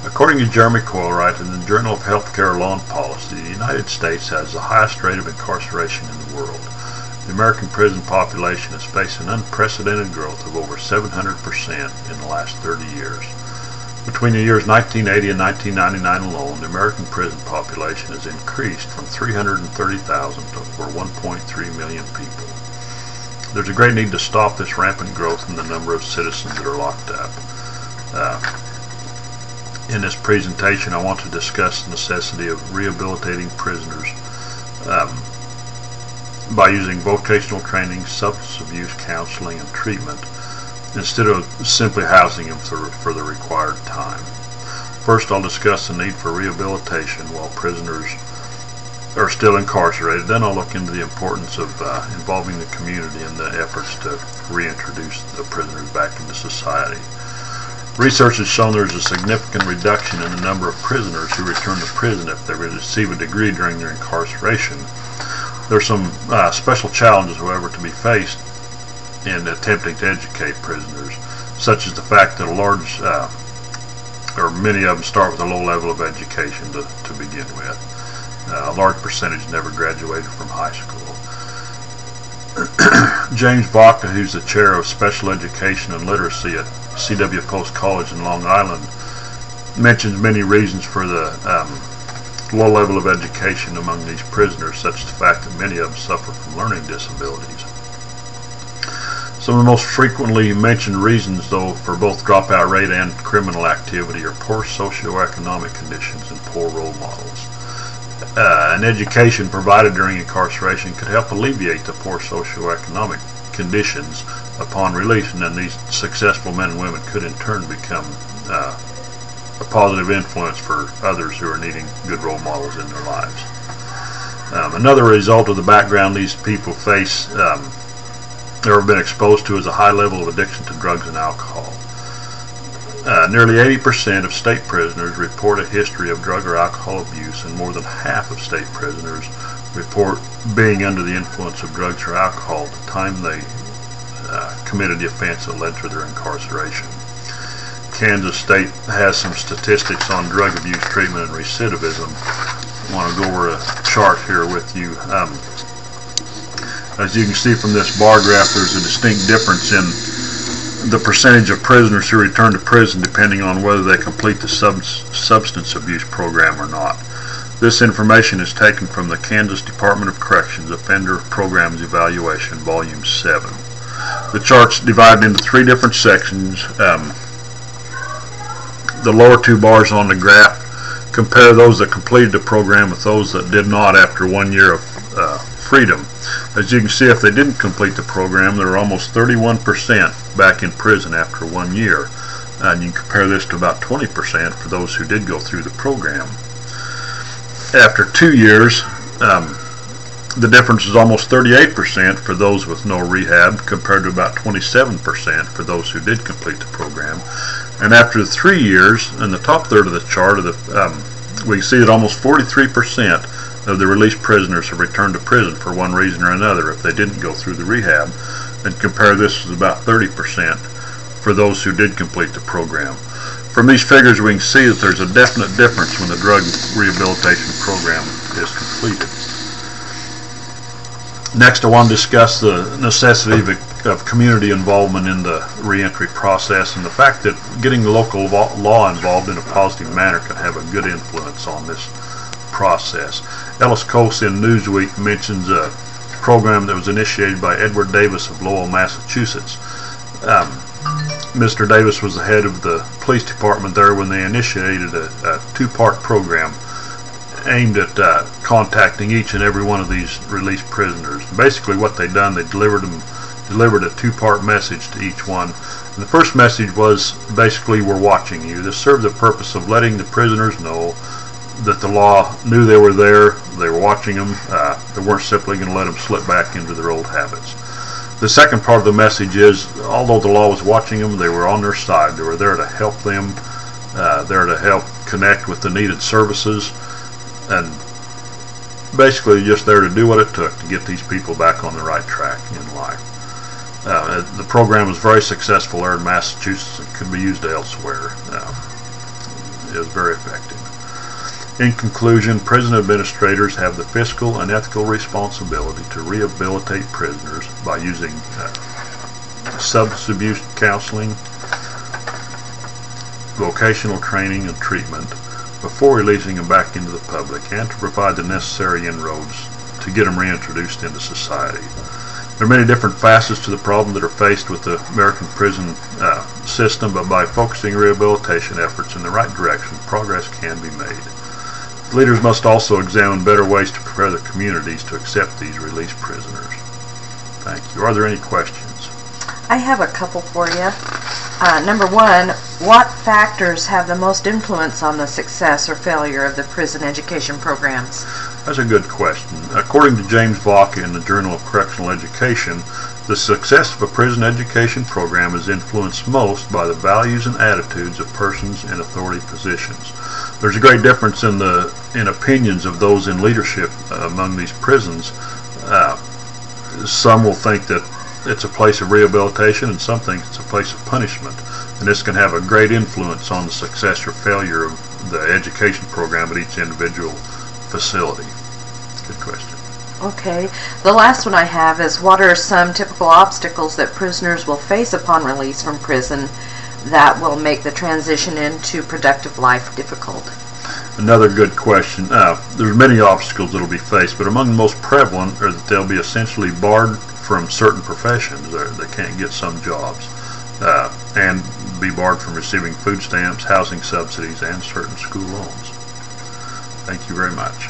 According to Jeremy Coilwright in the Journal of Healthcare Law and Policy, the United States has the highest rate of incarceration in the world. The American prison population has faced an unprecedented growth of over 700% in the last 30 years. Between the years 1980 and 1999 alone, the American prison population has increased from 330,000 to over 1.3 million people. There's a great need to stop this rampant growth in the number of citizens that are locked up. In this presentation, I want to discuss the necessity of rehabilitating prisoners by using vocational training, substance abuse counseling, and treatment instead of simply housing them for the required time. First, I'll discuss the need for rehabilitation while prisoners are still incarcerated. Then I'll look into the importance of involving the community in the efforts to reintroduce the prisoners back into society. Research has shown there is a significant reduction in the number of prisoners who return to prison if they receive a degree during their incarceration. There are some special challenges, however, to be faced in attempting to educate prisoners, such as the fact that many of them start with a low level of education to begin with. A large percentage never graduated from high school. James Baca, who's the chair of special education and literacy at C.W. Post College in Long Island, mentions many reasons for the low level of education among these prisoners, such as the fact that many of them suffer from learning disabilities. Some of the most frequently mentioned reasons, though, for both dropout rate and criminal activity are poor socioeconomic conditions and poor role models. An education provided during incarceration could help alleviate the poor socioeconomic conditions upon release, and then these successful men and women could in turn become a positive influence for others who are needing good role models in their lives. Another result of the background these people face or have been exposed to is a high level of addiction to drugs and alcohol. Nearly 80% of state prisoners report a history of drug or alcohol abuse, and more than half of state prisoners report being under the influence of drugs or alcohol at the time they committed the offense that led to their incarceration. Kansas State has some statistics on drug abuse treatment and recidivism. I want to go over a chart here with you. As you can see from this bar graph, there's a distinct difference in the percentage of prisoners who return to prison depending on whether they complete the substance abuse program or not. This information is taken from the Kansas Department of Corrections Offender Programs Evaluation, Volume 7. The chart's divided into three different sections. The lower two bars on the graph compare those that completed the program with those that did not after 1 year of freedom. As you can see, if they didn't complete the program, there were almost 31% back in prison after 1 year. And you can compare this to about 20% for those who did go through the program. After 2 years, the difference is almost 38% for those with no rehab, compared to about 27% for those who did complete the program. And after 3 years, in the top third of the chart, we can see that almost 43% of the released prisoners have returned to prison for one reason or another if they didn't go through the rehab, and compare this with about 30% for those who did complete the program. From these figures, we can see that there's a definite difference when the drug rehabilitation program is completed. Next, I want to discuss the necessity of community involvement in the reentry process, and the fact that getting the local law involved in a positive manner can have a good influence on this process. Ellis Coase in Newsweek mentions a program that was initiated by Edward Davis of Lowell, Massachusetts. Mr. Davis was the head of the police department there when they initiated a two-part program aimed at contacting each and every one of these released prisoners. Basically what they'd done, they delivered a two-part message to each one. And the first message was basically, we're watching you. This served the purpose of letting the prisoners know that the law knew they were there, they were watching them, they weren't simply going to let them slip back into their old habits. The second part of the message is, although the law was watching them, they were on their side. They were there to help them, there to help connect with the needed services, and basically just there to do what it took to get these people back on the right track in life. The program was very successful there in Massachusetts and could be used elsewhere. is very effective. In conclusion, prison administrators have the fiscal and ethical responsibility to rehabilitate prisoners by using substance abuse counseling, vocational training and treatment before releasing them back into the public, and to provide the necessary inroads to get them reintroduced into society. There are many different facets to the problem that are faced with the American prison system, but by focusing rehabilitation efforts in the right direction, progress can be made. Leaders must also examine better ways to prepare their communities to accept these released prisoners. Thank you. Are there any questions? I have a couple for you. Number one, what factors have the most influence on the success or failure of the prison education programs? That's a good question. According to James Vaca in the Journal of Correctional Education, the success of a prison education program is influenced most by the values and attitudes of persons in authority positions. There's a great difference in opinions of those in leadership among these prisons. Some will think that it's a place of rehabilitation, and some think it's a place of punishment. And this can have a great influence on the success or failure of the education program at each individual facility. Good question. Okay. The last one I have is, what are some typical obstacles that prisoners will face upon release from prison that will make the transition into productive life difficult? Another good question. There's many obstacles that will be faced, but among the most prevalent are that they'll be essentially barred from certain professions. They can't get some jobs, and be barred from receiving food stamps, housing subsidies, and certain school loans. Thank you very much.